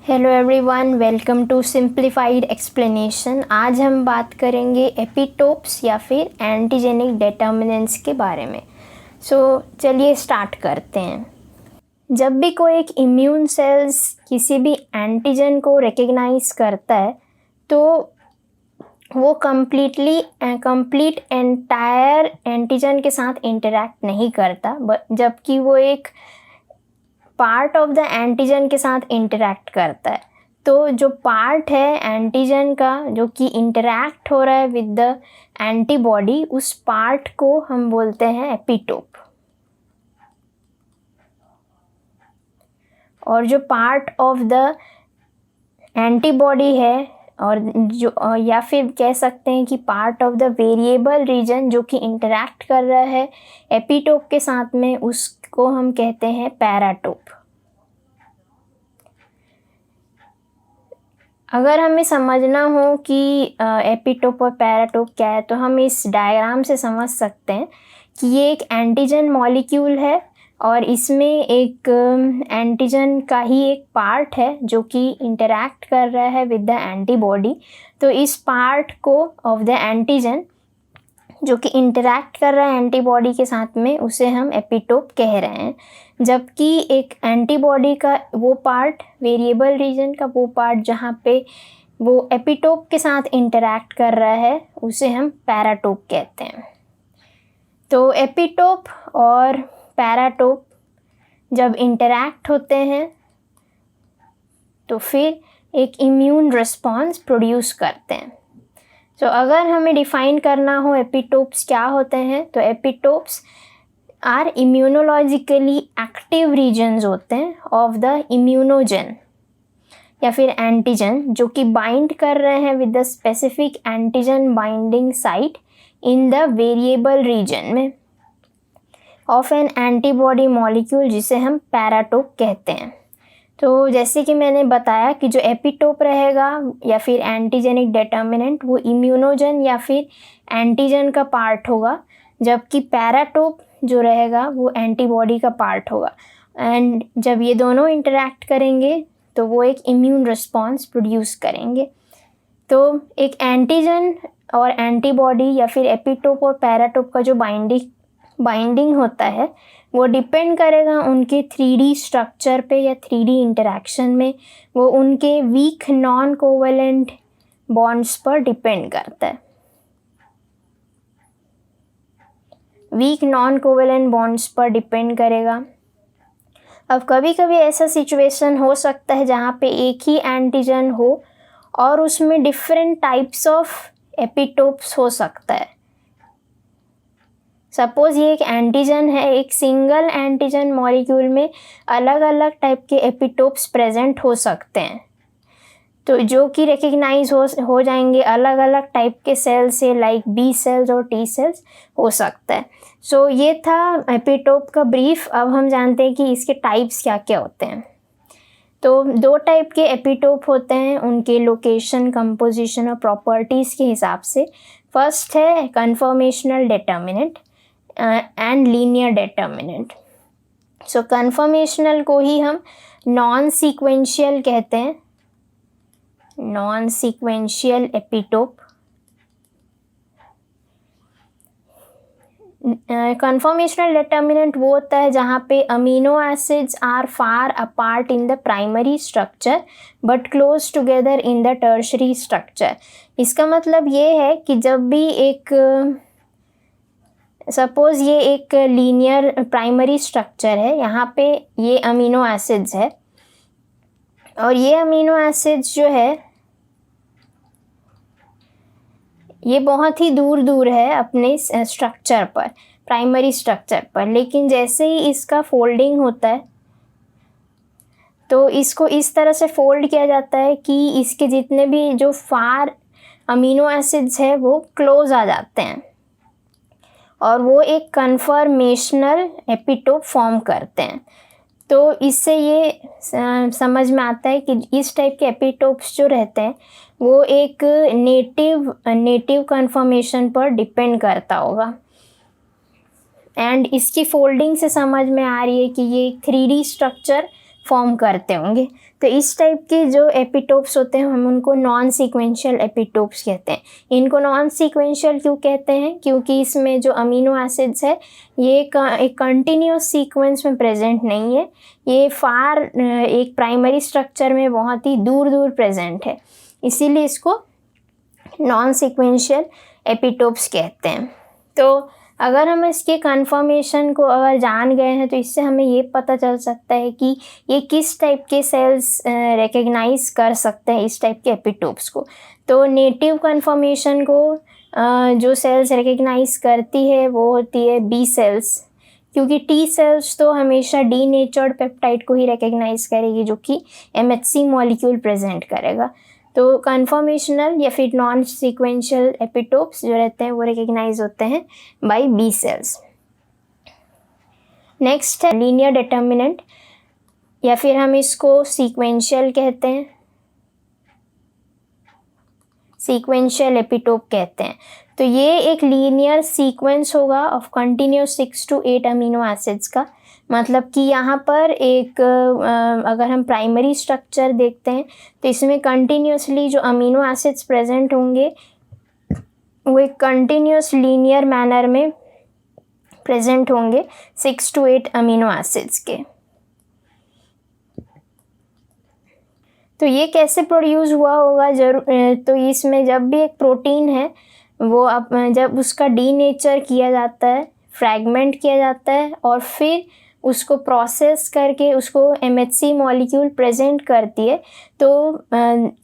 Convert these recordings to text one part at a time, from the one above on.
Hello everyone, welcome to simplified explanation. आज हम बात करेंगे एपिटोप्स या फिर एंटीजेनिक डिटर्मिनेंट्स के बारे में। चलिए स्टार्ट करते हैं। जब भी कोई एक इम्यून सेल्स किसी भी एंटीजन को रिकग्नाइज करता है तो वो कंप्लीट एंटायर एंटीजन के साथ इंटरैक्ट नहीं करता, जबकि वो एक पार्ट ऑफ द एंटीजन के साथ इंटरैक्ट करता है। तो जो पार्ट है एंटीजन का जो कि इंटरैक्ट हो रहा है विद द एंटीबॉडी, उस पार्ट को हम बोलते हैं एपिटोप। और जो पार्ट ऑफ द एंटीबॉडी है और जो या फिर कह सकते हैं कि part of the variable region जो कि इंटरैक्ट कर रहा है एपिटोप के साथ में, उसको हम कहते हैं पैराटोप। अगर हमें समझना हो कि एपिटोप और पैराटोप क्या है तो हम इस डायग्राम से समझ सकते हैं कि ये एक एंटीजन मॉलिक्यूल है और इसमें एक एंटीजन का ही एक पार्ट है जो कि इंटरैक्ट कर रहा है विद द एंटीबॉडी। तो इस पार्ट को ऑफ द एंटीजन जो कि इंटरैक्ट कर रहा है एंटीबॉडी के साथ में, उसे हम एपिटोप कह रहे हैं। जबकि एक एंटीबॉडी का वो पार्ट, वेरिएबल रीजन का वो पार्ट जहाँ पे वो एपिटोप के साथ इंटरैक्ट कर रहा है, उसे हम पैराटोप कहते हैं। तो एपिटोप और पैराटोप जब इंटरैक्ट होते हैं तो फिर एक इम्यून रिस्पॉन्स प्रोड्यूस करते हैं। तो अगर हमें डिफाइन करना हो एपिटोप्स क्या होते हैं तो epitopes are immunologically active regions होते हैं ऑफ द इम्यूनोजन या फिर एंटीजन जो कि बाइंड कर रहे हैं with the specific antigen binding site in the variable region में ऑफ एन एंटीबॉडी मॉलिक्यूल, जिसे हम पैराटोप कहते हैं। तो जैसे कि मैंने बताया कि जो एपिटोप रहेगा या फिर एंटीजेनिक डिटर्मिनेंट वो इम्यूनोजन या फिर एंटीजन का पार्ट होगा, जबकि पैराटोप जो रहेगा वो एंटीबॉडी का पार्ट होगा। एंड जब ये दोनों इंटरैक्ट करेंगे तो वो एक इम्यून रिस्पॉन्स प्रोड्यूस करेंगे। तो एक एंटीजन और एंटीबॉडी या फिर एपिटोप और पैराटोप का जो बाइंडिंग होता है वो डिपेंड करेगा उनके 3D स्ट्रक्चर पे या 3D इंटरैक्शन में, वो उनके वीक नॉन कोवेलेंट बॉन्ड्स पर डिपेंड करता है। वीक नॉन कोवेलेंट बॉन्ड्स पर डिपेंड करेगा। अब कभी कभी ऐसा सिचुएशन हो सकता है जहाँ पे एक ही एंटीजन हो और उसमें डिफरेंट टाइप्स ऑफ एपिटोप्स हो सकता है। सपोज ये एक एंटीजन है, एक सिंगल एंटीजन मॉलिक्यूल में अलग अलग टाइप के एपिटोप्स प्रेजेंट हो सकते हैं, तो जो कि रिकग्नाइज हो जाएंगे अलग अलग टाइप के सेल से, लाइक बी सेल्स और टी सेल्स हो सकता है। सो ये था एपिटोप का ब्रीफ। अब हम जानते हैं कि इसके टाइप्स क्या क्या होते हैं। तो 2 टाइप के एपिटोप होते हैं, उनके लोकेशन, कंपोजिशन और प्रॉपर्टीज़ के हिसाब से। फर्स्ट है conformational determinant and linear determinant. So conformational को ही हम नॉन सीक्वेंशियल कहते हैं, non sequential epitope. Conformational determinant वो होता है जहाँ पे amino acids are far apart in the primary structure but close together in the tertiary structure. इसका मतलब ये है कि जब भी एक सपोज ये एक लीनियर प्राइमरी स्ट्रक्चर है, यहाँ पे ये अमीनो एसिड्स है और ये अमीनो एसिड्स जो है ये बहुत ही दूर दूर है अपने स्ट्रक्चर पर, प्राइमरी स्ट्रक्चर पर, लेकिन जैसे ही इसका फोल्डिंग होता है तो इसको इस तरह से फोल्ड किया जाता है कि इसके जितने भी जो फार अमीनो एसिड्स है वो क्लोज आ जाते हैं और वो एक कन्फर्मेशनल एपिटोप फॉर्म करते हैं। तो इससे ये समझ में आता है कि इस टाइप के एपिटोप्स जो रहते हैं वो एक नेटिव कन्फर्मेशन पर डिपेंड करता होगा। एंड इसकी फोल्डिंग से समझ में आ रही है कि ये 3D स्ट्रक्चर फॉर्म करते होंगे। तो इस टाइप के जो एपिटोप्स होते हैं हम उनको नॉन सीक्वेंशियल एपिटोप्स कहते हैं। इनको नॉन सीक्वेंशियल क्यों कहते हैं? क्योंकि इसमें जो अमीनो एसिड्स है ये एक कंटिन्यूस सीक्वेंस में प्रेजेंट नहीं है, ये एक प्राइमरी स्ट्रक्चर में बहुत ही दूर दूर प्रेजेंट है, इसीलिए इसको नॉन सीक्वेंशियल एपिटोप्स कहते हैं। तो अगर हम इसके कन्फर्मेशन को अगर जान गए हैं तो इससे हमें ये पता चल सकता है कि ये किस टाइप के सेल्स रिकग्नाइज कर सकते हैं इस टाइप के एपिटोप्स को। तो नेटिव कन्फर्मेशन को जो सेल्स रिकग्नाइज करती है वो होती है बी सेल्स, क्योंकि टी सेल्स तो हमेशा डीनेचर्ड पेप्टाइड को ही रिकग्नाइज करेगी जो कि MHC मॉलिक्यूल प्रेजेंट करेगा। तो कन्फर्मेशनल या फिर नॉन सीक्वेंशियल एपिटोप्स जो रहते हैं वो रिकग्नाइज होते हैं बाय बी सेल्स। नेक्स्ट है लीनियर डिटर्मिनेंट, या फिर हम इसको सीक्वेंशियल कहते हैं, सीक्वेंशियल एपिटोप कहते हैं। तो ये एक लीनियर सीक्वेंस होगा of continuous 6 to 8 amino acids का। मतलब कि यहाँ पर एक अगर हम प्राइमरी स्ट्रक्चर देखते हैं तो इसमें कंटिन्यूसली जो अमीनो एसिड्स प्रेजेंट होंगे वो एक कंटिन्यूस लीनियर मैनर में प्रेजेंट होंगे 6 to 8 अमीनो एसिड्स के। तो ये कैसे प्रोड्यूस हुआ होगा? तो इसमें जब भी एक प्रोटीन है वो जब उसका डीनेचर किया जाता है, फ्रैगमेंट किया जाता है और फिर उसको प्रोसेस करके उसको MHC मॉलिक्यूल प्रेजेंट करती है, तो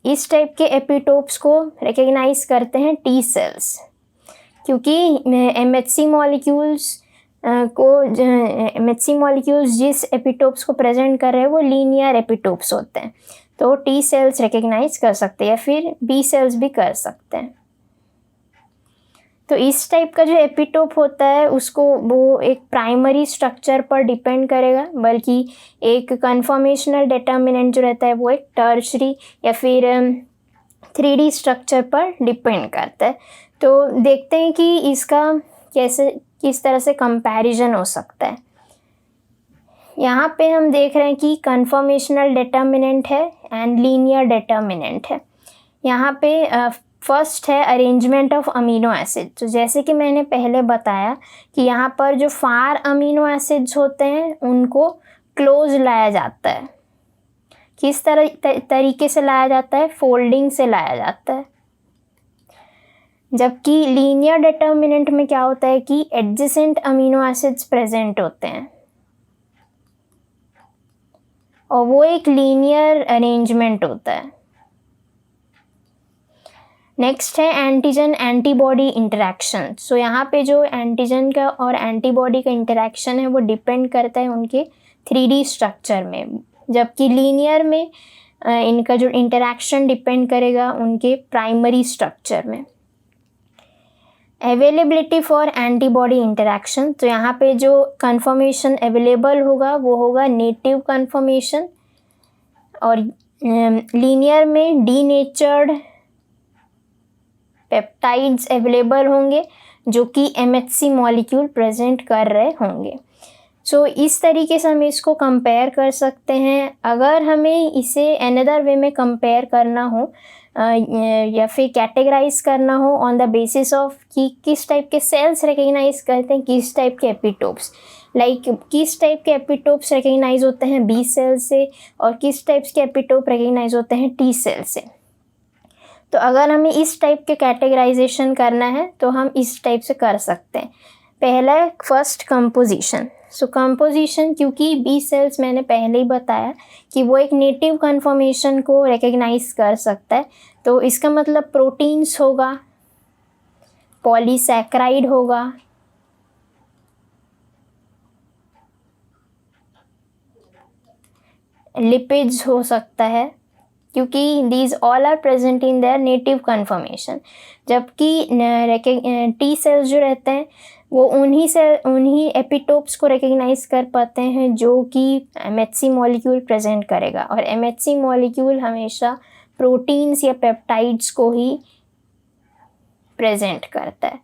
इस टाइप के एपिटोप्स को रिकग्नाइज करते हैं टी सेल्स, क्योंकि MHC मॉलिक्यूल्स जिस एपिटोप्स को प्रेजेंट कर रहे हैं वो लीनियर एपिटोप्स होते हैं। तो टी सेल्स रिकग्नाइज कर सकते हैं या फिर बी सेल्स भी कर सकते हैं। तो इस टाइप का जो एपिटोप होता है उसको वो एक प्राइमरी स्ट्रक्चर पर डिपेंड करेगा, बल्कि एक कन्फर्मेशनल डिटर्मिनेंट जो रहता है वो एक टर्शरी या फिर 3D स्ट्रक्चर पर डिपेंड करता है। तो देखते हैं कि इसका किस तरह से कंपैरिजन हो सकता है। यहाँ पे हम देख रहे हैं कि कन्फर्मेशनल डिटर्मिनेंट है एंड लीनियर डिटर्मिनेंट है। यहाँ पे फर्स्ट है अरेंजमेंट ऑफ अमीनो एसिड। तो जैसे कि मैंने पहले बताया कि यहाँ पर जो फार अमीनो एसिड्स होते हैं उनको क्लोज लाया जाता है। किस तरीके से लाया जाता है? फोल्डिंग से लाया जाता है। जबकि लीनियर डिटर्मिनेंट में क्या होता है कि एडजेसेंट अमीनो एसिड्स प्रेजेंट होते हैं और वो एक लीनियर अरेंजमेंट होता है। नेक्स्ट है एंटीजन एंटीबॉडी इंटरेक्शन। सो यहाँ पे जो एंटीजन का और एंटीबॉडी का इंटरेक्शन है वो डिपेंड करता है उनके 3D स्ट्रक्चर में, जबकि लीनियर में इनका जो इंटरेक्शन डिपेंड करेगा उनके प्राइमरी स्ट्रक्चर में। अवेलेबिलिटी फॉर एंटीबॉडी इंटरेक्शन, तो यहाँ पे जो कन्फर्मेशन अवेलेबल होगा वो होगा नेटिव कन्फर्मेशन, और लीनियर में डीनेचर्ड पेप्टाइड्स अवेलेबल होंगे जो कि MHC मॉलिक्यूल प्रेजेंट कर रहे होंगे। सो इस तरीके से हम इसको कंपेयर कर सकते हैं। अगर हमें इसे अनदर वे में कंपेयर करना हो या फिर कैटेगराइज करना हो ऑन द बेसिस ऑफ कि किस टाइप के सेल्स रिकग्नाइज करते हैं किस टाइप के एपिटोप्स, लाइक किस टाइप के एपिटोप्स रिकग्नाइज होते हैं बी सेल से और किस टाइप के एपिटोप रिकग्नाइज होते हैं टी सेल से। तो अगर हमें इस टाइप के कैटेगराइजेशन करना है तो हम इस टाइप से कर सकते हैं। पहला है फर्स्ट कंपोजिशन। सो कंपोजिशन, क्योंकि बी सेल्स मैंने पहले ही बताया कि वो एक नेटिव कन्फर्मेशन को रिकग्नाइज कर सकता है, तो इसका मतलब प्रोटीन्स होगा, पॉलीसैकेराइड होगा, लिपिड्स हो सकता है, क्योंकि these all are present in their native conformation. जबकि टी सेल्स जो रहते हैं वो उन्हीं एपिटोप्स को रिकग्नाइज कर पाते हैं जो कि MHC मॉलिक्यूल प्रेजेंट करेगा, और MHC मॉलिक्यूल हमेशा प्रोटीन्स या पेप्टाइड्स को ही प्रेजेंट करता है।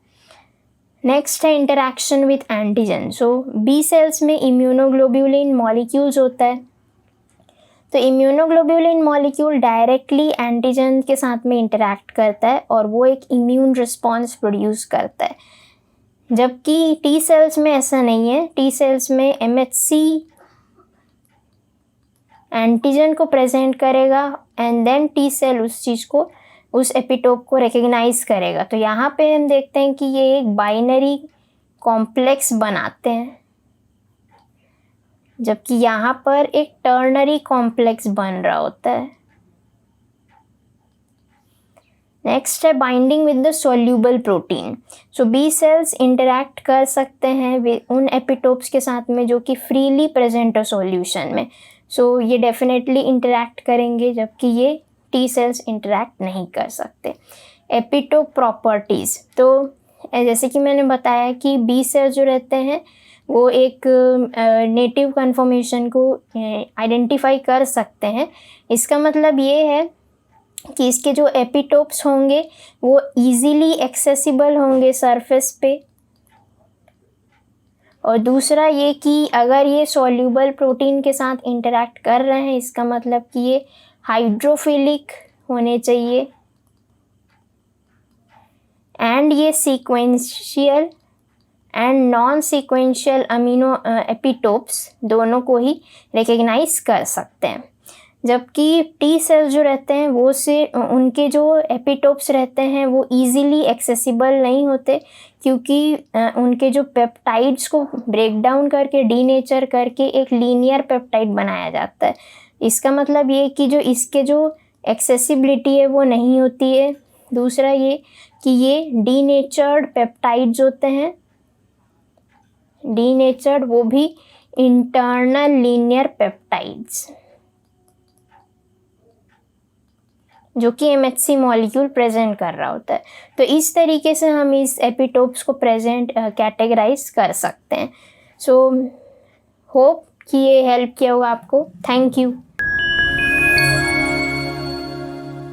नेक्स्ट है interaction with antigen. So B cells में इम्यूनोग्लोब्यूलिन मॉलिक्यूल्स होता है तो इम्यूनोग्लोब्यूलिन मॉलिक्यूल डायरेक्टली एंटीजन के साथ में इंटरैक्ट करता है और वो एक इम्यून रिस्पॉन्स प्रोड्यूस करता है, जबकि टी सेल्स में ऐसा नहीं है। टी सेल्स में MHC एंटीजन को प्रेजेंट करेगा एंड देन टी सेल उस चीज़ को, उस एपिटोप को रिकग्नाइज करेगा। तो यहाँ पे हम देखते हैं कि ये एक बाइनरी कॉम्प्लेक्स बनाते हैं, जबकि यहाँ पर एक टर्नरी कॉम्प्लेक्स बन रहा होता है। नेक्स्ट है binding with the soluble protein. So B cells interact कर सकते हैं उन एपिटोप्स के साथ में जो कि फ्रीली प्रेजेंट है सॉल्यूशन में। सो ये डेफिनेटली इंटरैक्ट करेंगे, जबकि ये टी सेल्स इंटरैक्ट नहीं कर सकते। एपिटोप प्रॉपर्टीज़, तो जैसे कि मैंने बताया कि बी सेल्स जो रहते हैं वो एक नेटिव कन्फर्मेशन को आइडेंटिफाई कर सकते हैं। इसका मतलब ये है कि इसके जो एपिटोप्स होंगे वो इजीली एक्सेसिबल होंगे सरफेस पे, और दूसरा ये कि अगर ये सॉल्यूबल प्रोटीन के साथ इंटरैक्ट कर रहे हैं, इसका मतलब कि ये हाइड्रोफिलिक होने चाहिए, एंड ये sequential and non sequential amino epitopes दोनों को ही रिकग्नाइज कर सकते हैं। जबकि टी सेल्स जो रहते हैं वो से उनके जो एपिटोप्स रहते हैं वो इजीली एक्सेसिबल नहीं होते, क्योंकि उनके जो पेप्टाइड्स को ब्रेक डाउन करके डीनेचर करके एक लीनियर पेप्टाइड बनाया जाता है। इसका मतलब ये कि जो इसके जो एक्सेसिबिलिटी है वो नहीं होती है। दूसरा ये कि ये डीनेचर्ड पेप्टाइड्स होते हैं, डीनेचर्ड वो भी इंटरनल लीनियर पेप्टाइड्स, जो कि MHC मॉलिक्यूल प्रेजेंट कर रहा होता है। तो इस तरीके से हम इस एपिटोप्स को प्रेजेंट कैटेगराइज कर सकते हैं। सो होप कि ये हेल्प किया होगा आपको। Thank you.